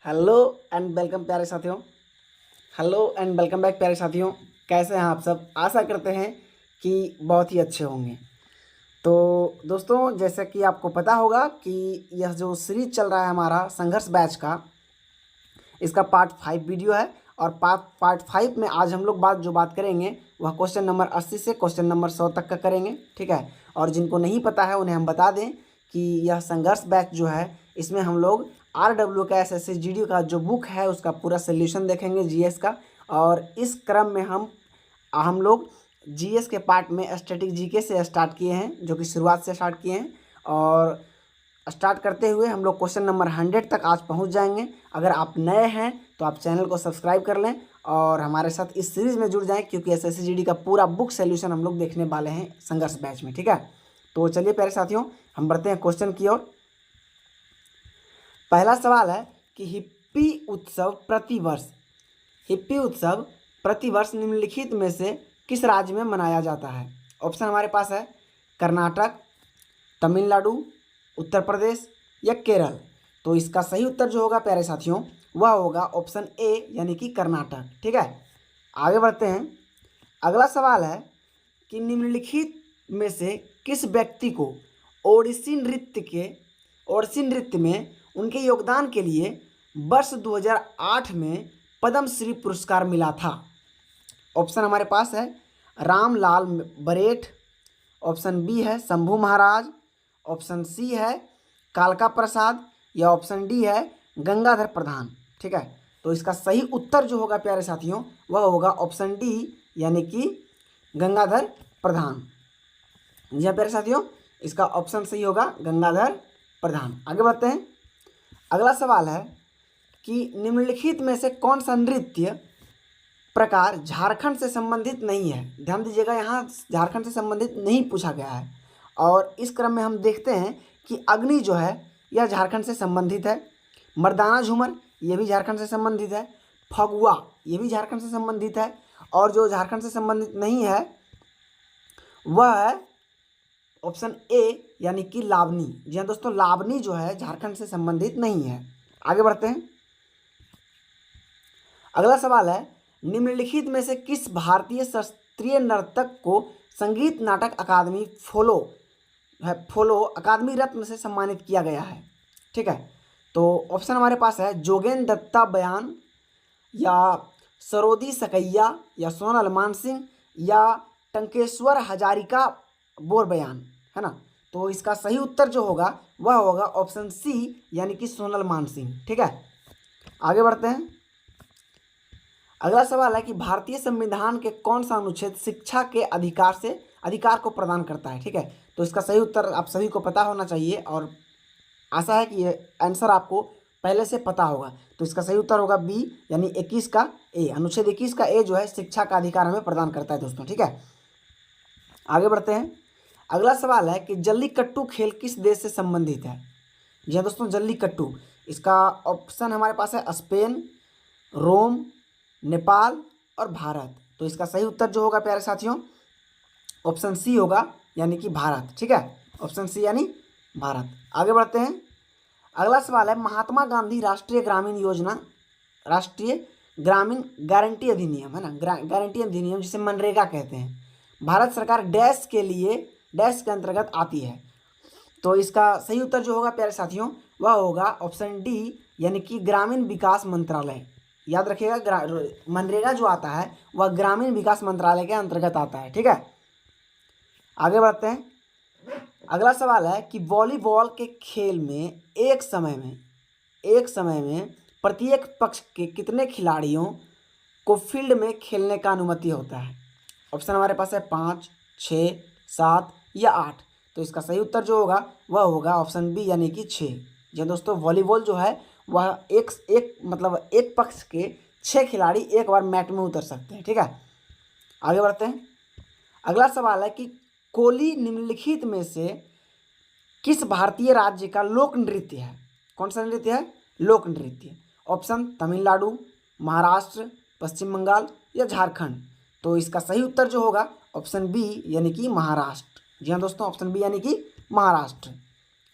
Hello and welcome प्यारे साथियों। Hello and welcome back प्यारे साथियों। कैसे हैं आप सब? आशा करते हैं कि बहुत ही अच्छे होंगे। तो दोस्तों, जैसे कि आपको पता होगा कि यह जो सीरीज चल रहा है हमारा संघर्ष बैच का, इसका पार्ट 5 वीडियो है। और पार्ट 5 में आज हम लोग बात करेंगे वह क्वेश्चन नंबर 80 से क्वेश्चन नंबर 100 तक का करेंगे। ठीक है। और जिनको नहीं पता है उन्हें हम बता दें कि यह संघर्ष बैच जो है, इसमें हम लोग RW का SSC GD का जो बुक है उसका पूरा सोल्यूशन देखेंगे, GS का। और इस क्रम में हम लोग GS के पार्ट में स्टैटिक GK से स्टार्ट किए हैं, जो कि शुरुआत से स्टार्ट किए हैं। और स्टार्ट करते हुए हम लोग क्वेश्चन नंबर 100 तक आज पहुंच जाएंगे। अगर आप नए हैं तो आप चैनल को सब्सक्राइब कर लें और हमारे साथ इस सीरीज़ में जुड़ जाएं, क्योंकि SSC GD का पूरा बुक सोल्यूशन हम लोग देखने वाले हैं संघर्ष बैच में। ठीक है। तो चलिए प्यारे साथियों, हम बढ़ते हैं क्वेश्चन की ओर। पहला सवाल है कि हिप्पी उत्सव प्रतिवर्ष निम्नलिखित में से किस राज्य में मनाया जाता है? ऑप्शन हमारे पास है कर्नाटक, तमिलनाडु, उत्तर प्रदेश या केरल। तो इसका सही उत्तर जो होगा प्यारे साथियों, वह होगा ऑप्शन ए, यानी कि कर्नाटक। ठीक है। आगे बढ़ते हैं। अगला सवाल है कि निम्नलिखित में से किस व्यक्ति को ओडिसी नृत्य में उनके योगदान के लिए वर्ष 2008 में पद्म श्री पुरस्कार मिला था? ऑप्शन हमारे पास है रामलाल बरेठ, ऑप्शन बी है शंभू महाराज, ऑप्शन सी है कालका प्रसाद या ऑप्शन डी है गंगाधर प्रधान। ठीक है। तो इसका सही उत्तर जो होगा प्यारे साथियों, वह होगा ऑप्शन डी, यानी कि गंगाधर प्रधान। जी हाँ प्यारे साथियों, इसका ऑप्शन सही होगा गंगाधर प्रधान। आगे बढ़ते हैं। अगला सवाल है कि निम्नलिखित में से कौन सा नृत्य प्रकार झारखंड से संबंधित नहीं है? ध्यान दीजिएगा, यहाँ झारखंड से संबंधित नहीं पूछा गया है। और इस क्रम में हम देखते हैं कि अग्नि जो है यह झारखंड से संबंधित है, मर्दाना झूमर ये भी झारखंड से संबंधित है, फगुआ ये भी झारखंड से संबंधित है, और जो झारखंड से संबंधित नहीं है वह है ऑप्शन ए, यानी कि लावनी। जी हाँ दोस्तों, लावनी जो है झारखंड से संबंधित नहीं है। आगे बढ़ते हैं। अगला सवाल है निम्नलिखित में से किस भारतीय शास्त्रीय नर्तक को संगीत नाटक अकादमी फोलो अकादमी रत्न से सम्मानित किया गया है? ठीक है। तो ऑप्शन हमारे पास है जोगेंद्र दत्ता बयान या सरोदी सकैया या सोनल मानसिंह या टंकेश्वर हजारिका बोर बयान, है ना। तो इसका सही उत्तर जो होगा वह होगा ऑप्शन सी, यानी कि सोनल मानसिंह। ठीक है। आगे बढ़ते हैं। अगला सवाल है कि भारतीय संविधान के कौन सा अनुच्छेद शिक्षा के अधिकार को प्रदान करता है? ठीक है। तो इसका सही उत्तर आप सभी को पता होना चाहिए और आशा है कि ये आंसर आपको पहले से पता होगा। तो इसका सही उत्तर होगा बी, यानी 21 का ए। अनुच्छेद 21 का ए जो है शिक्षा का अधिकार हमें प्रदान करता है दोस्तों। ठीक है। आगे बढ़ते हैं। अगला सवाल है कि जल्लीकट्टू खेल किस देश से संबंधित है? जी हाँ दोस्तों, जल्लीकट्टू, इसका ऑप्शन हमारे पास है स्पेन, रोम, नेपाल और भारत। तो इसका सही उत्तर जो होगा प्यारे साथियों, ऑप्शन सी होगा, यानी कि भारत। ठीक है। ऑप्शन सी यानी भारत। आगे बढ़ते हैं। अगला सवाल है महात्मा गांधी राष्ट्रीय ग्रामीण गारंटी अधिनियम, है ना, गारंटी अधिनियम जिसे मनरेगा कहते हैं, भारत सरकार डैश के अंतर्गत आती है? तो इसका सही उत्तर जो होगा प्यारे साथियों, वह होगा ऑप्शन डी, यानी कि ग्रामीण विकास मंत्रालय। याद रखिएगा, मनरेगा जो आता है वह ग्रामीण विकास मंत्रालय के अंतर्गत आता है। ठीक है। आगे बढ़ते हैं। अगला सवाल है कि वॉलीबॉल के खेल में एक समय में प्रत्येक पक्ष के कितने खिलाड़ियों को फील्ड में खेलने का अनुमति होता है? ऑप्शन हमारे पास है 5, 6, 7 या 8। तो इसका सही उत्तर जो होगा वह होगा ऑप्शन बी, यानी कि 6। जी दोस्तों, वॉलीबॉल जो है वह एक पक्ष के 6 खिलाड़ी एक बार मैट में उतर सकते हैं। ठीक है। आगे बढ़ते हैं। अगला सवाल है कि कोली निम्नलिखित में से किस भारतीय राज्य का लोक नृत्य है? कौन सा नृत्य है? लोक नृत्य। ऑप्शन तमिलनाडु, महाराष्ट्र, पश्चिम बंगाल या झारखंड। तो इसका सही उत्तर जो होगा ऑप्शन बी, यानी कि महाराष्ट्र। जी हाँ दोस्तों, ऑप्शन बी यानी कि महाराष्ट्र।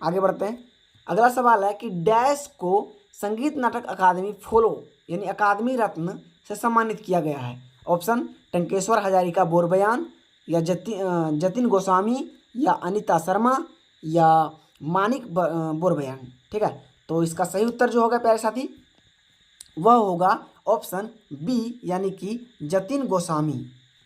आगे बढ़ते हैं। अगला सवाल है कि डैश को संगीत नाटक अकादमी फॉलो यानी अकादमी रत्न से सम्मानित किया गया है? ऑप्शन टंकेश्वर हजारिका बोरबयान, या जतिन गोस्वामी, या अनीता शर्मा, या मानिक बोरबयान। ठीक है, तो इसका सही उत्तर जो होगा प्यारे साथी वह होगा ऑप्शन बी यानी कि जतिन गोस्वामी।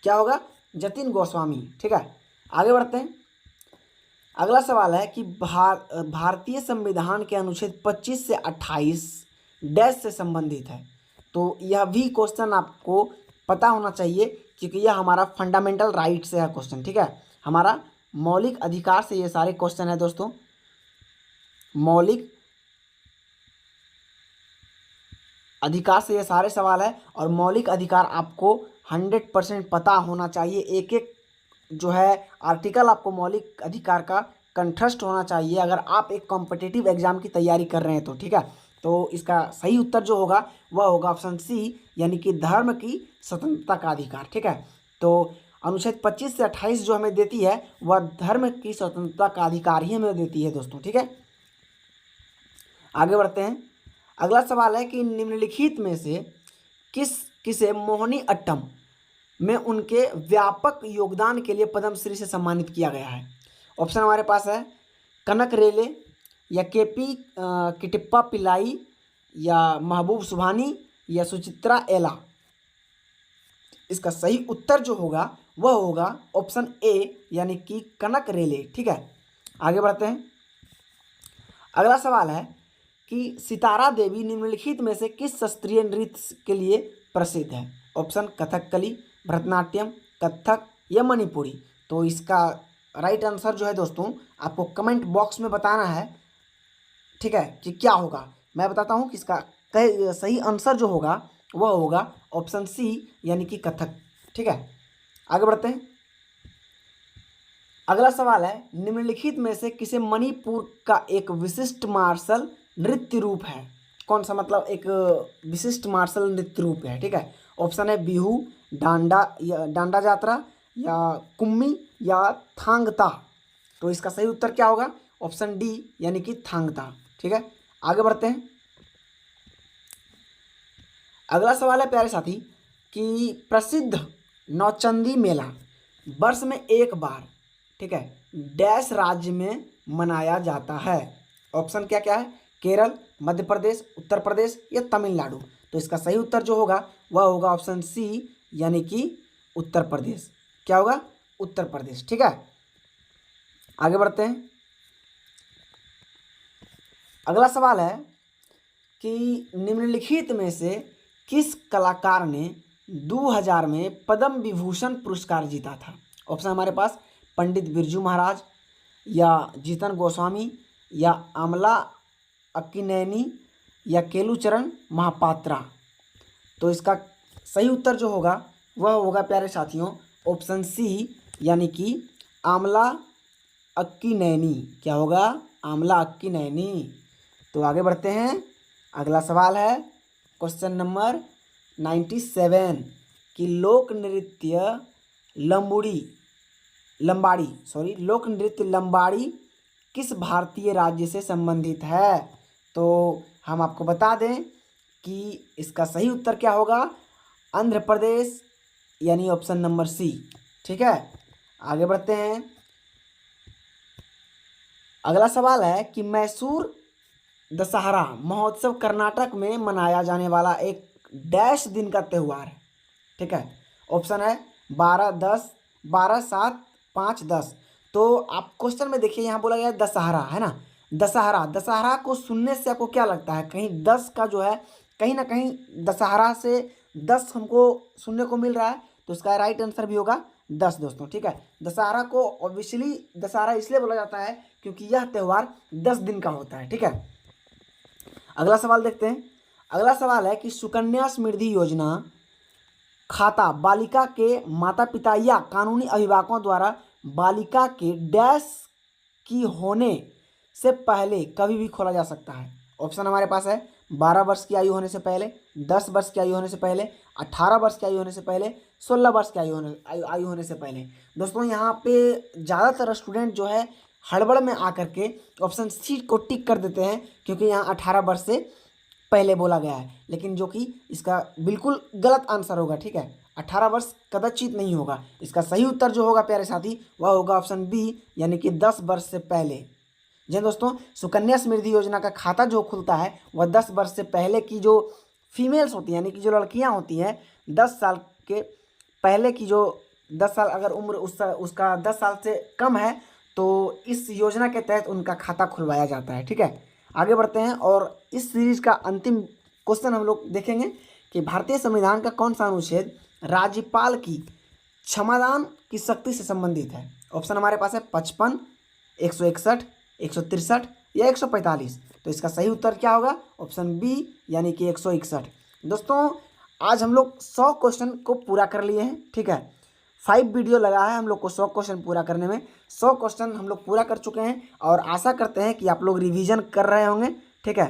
क्या होगा? जतिन गोस्वामी। ठीक है, आगे बढ़ते हैं। अगला सवाल है कि भारतीय संविधान के अनुच्छेद 25 से 28 डैश से संबंधित है। तो यह भी क्वेश्चन आपको पता होना चाहिए क्योंकि यह हमारा फंडामेंटल राइट से है क्वेश्चन। ठीक है, हमारा मौलिक अधिकार से ये सारे क्वेश्चन है दोस्तों। मौलिक अधिकार से ये सारे सवाल है और मौलिक अधिकार आपको 100% पता होना चाहिए। एक एक जो है आर्टिकल आपको मौलिक अधिकार का कंठस्थ होना चाहिए अगर आप एक कॉम्पिटिटिव एग्जाम की तैयारी कर रहे हैं तो। ठीक है, तो इसका सही उत्तर जो होगा वह होगा ऑप्शन सी यानी कि धर्म की स्वतंत्रता का अधिकार। ठीक है, तो अनुच्छेद 25 से 28 जो हमें देती है वह धर्म की स्वतंत्रता का अधिकार ही हमें देती है दोस्तों। ठीक है, आगे बढ़ते हैं। अगला सवाल है कि निम्नलिखित में से किसे मोहिनी अट्टम में उनके व्यापक योगदान के लिए पद्मश्री से सम्मानित किया गया है? ऑप्शन हमारे पास है कनक रेले, या केपी किटिप्पा पिल्लाई, या महबूब सुभानी, या सुचित्रा एला। इसका सही उत्तर जो होगा वह होगा ऑप्शन ए यानी कि कनक रेले। ठीक है, आगे बढ़ते हैं। अगला सवाल है कि सितारा देवी निम्नलिखित में से किस शास्त्रीय नृत्य के लिए प्रसिद्ध है? ऑप्शन कथकली, भरतनाट्यम, कथक, या मणिपुरी। तो इसका राइट आंसर जो है दोस्तों आपको कमेंट बॉक्स में बताना है। ठीक है, कि क्या होगा। मैं बताता हूँ कि इसका सही आंसर जो होगा वह होगा ऑप्शन सी यानी कि कथक। ठीक है, आगे बढ़ते हैं। अगला सवाल है निम्नलिखित में से किसे मणिपुर का एक विशिष्ट मार्शल नृत्य रूप है? कौन सा मतलब एक विशिष्ट मार्शल नृत्य रूप है? ठीक है, ऑप्शन है बिहू, डांडा या डांडा यात्रा, या कुम्मी, या थांगता। तो इसका सही उत्तर क्या होगा? ऑप्शन डी यानी कि थांगता। ठीक है, आगे बढ़ते हैं। अगला सवाल है प्यारे साथी कि प्रसिद्ध नौचंदी मेला वर्ष में एक बार, ठीक है, डैश राज्य में मनाया जाता है? ऑप्शन क्या क्या है? केरल, मध्य प्रदेश, उत्तर प्रदेश, या तमिलनाडु। तो इसका सही उत्तर जो होगा वह होगा ऑप्शन सी यानी कि उत्तर प्रदेश। क्या होगा? उत्तर प्रदेश। ठीक है, आगे बढ़ते हैं। अगला सवाल है कि निम्नलिखित में से किस कलाकार ने 2000 में पद्म विभूषण पुरस्कार जीता था? ऑप्शन हमारे पास पंडित बिरजू महाराज, या जीतन गोस्वामी, या आमला अक्किनेनी, या केलुचरण महापात्रा। तो इसका सही उत्तर जो होगा वह होगा प्यारे साथियों ऑप्शन सी यानी कि आमला अक्किनेनी। क्या होगा? आमला अक्किनेनी। तो आगे बढ़ते हैं। अगला सवाल है क्वेश्चन नंबर 97 कि लोक नृत्य लंबाड़ी किस भारतीय राज्य से संबंधित है? तो हम आपको बता दें कि इसका सही उत्तर क्या होगा? आंध्र प्रदेश यानी ऑप्शन नंबर सी। ठीक है, आगे बढ़ते हैं। अगला सवाल है कि मैसूर दशहरा महोत्सव कर्नाटक में मनाया जाने वाला एक डैश दिन का त्यौहार है। ठीक है, ऑप्शन है 12, 7, 5, 10। तो आप क्वेश्चन में देखिए यहाँ बोला गया है दशहरा, है ना। दशहरा को सुनने से आपको क्या लगता है? कहीं 10 का जो है कहीं ना कहीं दशहरा से 10 हमको सुनने को मिल रहा है, तो इसका राइट आंसर भी होगा 10 दोस्तों। ठीक है, दशहरा को ऑब्वियसली दशहरा इसलिए बोला जाता है क्योंकि यह त्यौहार 10 दिन का होता है। ठीक है, अगला सवाल देखते हैं। अगला सवाल है कि सुकन्या समृद्धि योजना खाता बालिका के माता पिता या कानूनी अभिभावकों द्वारा बालिका के डैश की होने से पहले कभी भी खोला जा सकता है। ऑप्शन हमारे पास है 12 वर्ष की आयु होने से पहले, 10 वर्ष की आयु होने से पहले, 18 वर्ष की आयु होने से पहले, 16 वर्ष की आयु होने से पहले। दोस्तों यहाँ पे ज़्यादातर स्टूडेंट जो है हड़बड़ में आकर के ऑप्शन सी को टिक कर देते हैं क्योंकि यहाँ 18 वर्ष से पहले बोला गया है, लेकिन जो कि इसका बिल्कुल गलत आंसर होगा। ठीक है, 18 वर्ष कदाचित नहीं होगा। इसका सही उत्तर जो होगा प्यारे साथी वह होगा ऑप्शन बी, यानी कि 10 वर्ष से पहले। जी दोस्तों, सुकन्या समृद्धि योजना का खाता जो खुलता है वह 10 वर्ष से पहले की जो फीमेल्स होती हैं, यानी कि जो लड़कियां होती हैं 10 साल के पहले की, जो 10 साल अगर उम्र उसका 10 साल से कम है तो इस योजना के तहत उनका खाता खुलवाया जाता है। ठीक है, आगे बढ़ते हैं और इस सीरीज का अंतिम क्वेश्चन हम लोग देखेंगे कि भारतीय संविधान का कौन सा अनुच्छेद राज्यपाल की क्षमादान की शक्ति से संबंधित है। ऑप्शन हमारे पास है 55, 161, 163 या 145। तो इसका सही उत्तर क्या होगा? ऑप्शन बी, यानी कि 161। दोस्तों, आज हम लोग 100 क्वेश्चन को पूरा कर लिए हैं। ठीक है, 5 वीडियो लगा है हम लोग को 100 क्वेश्चन पूरा करने में। 100 क्वेश्चन हम लोग पूरा कर चुके हैं और आशा करते हैं कि आप लोग रिवीजन कर रहे होंगे। ठीक है,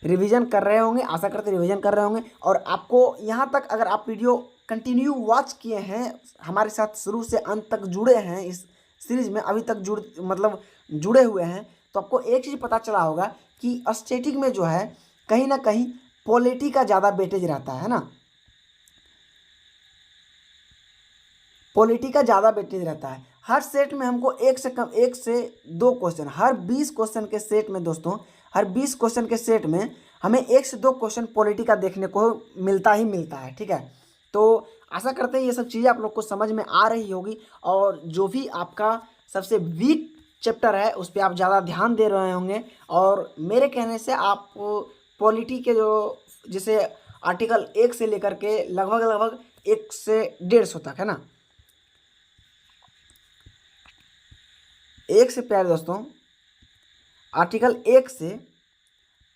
रिवीजन कर रहे होंगे, आशा करते रिवीजन कर रहे होंगे। और आपको यहाँ तक अगर आप वीडियो कंटिन्यू वॉच किए हैं, हमारे साथ शुरू से अंत तक जुड़े हैं, इस सीरीज में अभी तक जुड़े हुए हैं, तो आपको एक चीज़ पता चला होगा कि स्टैटिक में जो है कहीं ना कहीं पॉलिटी का ज़्यादा वेटेज रहता है ना, पॉलिटी का ज़्यादा वेटेज रहता है। हर सेट में हमको 1 से 2 क्वेश्चन, हर 20 क्वेश्चन के सेट में दोस्तों, हर 20 क्वेश्चन के सेट में हमें 1 से 2 क्वेश्चन पॉलिटी का देखने को मिलता ही मिलता है। ठीक है, तो आशा करते हैं ये सब चीज़ें आप लोग को समझ में आ रही होगी और जो भी आपका सबसे वीक चैप्टर है उस पर आप ज़्यादा ध्यान दे रहे होंगे। और मेरे कहने से आप पॉलिटी के जो जैसे आर्टिकल 1 से लेकर के लगभग 1 से 150 तक है ना, 1 से प्यारे दोस्तों आर्टिकल 1 से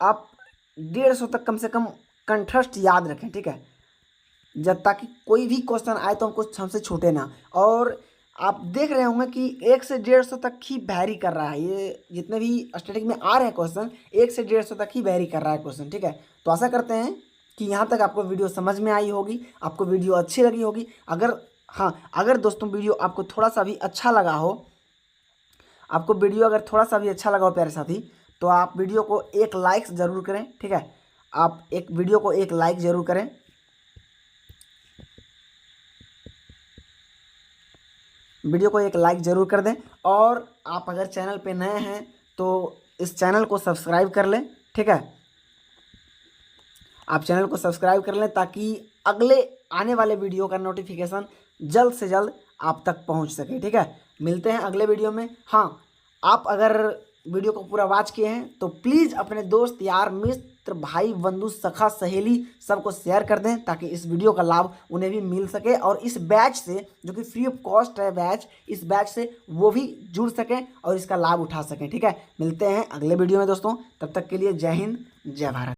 आप 150 तक कम से कम कंठस्थ याद रखें। ठीक है, जब ताकि कोई भी क्वेश्चन आए तो हमसे छूटे ना। और आप देख रहे होंगे कि 1 से 150 तक ही वैरी कर रहा है, ये जितने भी स्टैटिक में आ रहे हैं क्वेश्चन 1 से 150 तक ही वैरी कर रहा है क्वेश्चन। ठीक है, तो आशा करते हैं कि यहाँ तक आपको वीडियो समझ में आई होगी, आपको वीडियो अच्छी लगी होगी। अगर दोस्तों वीडियो आपको थोड़ा सा भी अच्छा लगा हो, आपको वीडियो अगर थोड़ा सा भी अच्छा लगा हो प्यारे साथी, तो आप वीडियो को एक लाइक ज़रूर करें। ठीक है, आप वीडियो को एक लाइक ज़रूर करें। वीडियो को एक लाइक ज़रूर कर दें और आप अगर चैनल पे नए हैं तो इस चैनल को सब्सक्राइब कर लें। ठीक है, आप चैनल को सब्सक्राइब कर लें ताकि अगले आने वाले वीडियो का नोटिफिकेशन जल्द से जल्द आप तक पहुंच सके। ठीक है, मिलते हैं अगले वीडियो में। हाँ, आप अगर वीडियो को पूरा वॉच किए हैं तो प्लीज़ अपने दोस्त, यार, मित्र, भाई, बंधु, सखा, सहेली सबको शेयर कर दें ताकि इस वीडियो का लाभ उन्हें भी मिल सके और इस बैच से, जो कि फ्री ऑफ कॉस्ट है बैच, इस बैच से वो भी जुड़ सकें और इसका लाभ उठा सकें। ठीक है, मिलते हैं अगले वीडियो में दोस्तों, तब तक के लिए जय हिंद, जय भारत।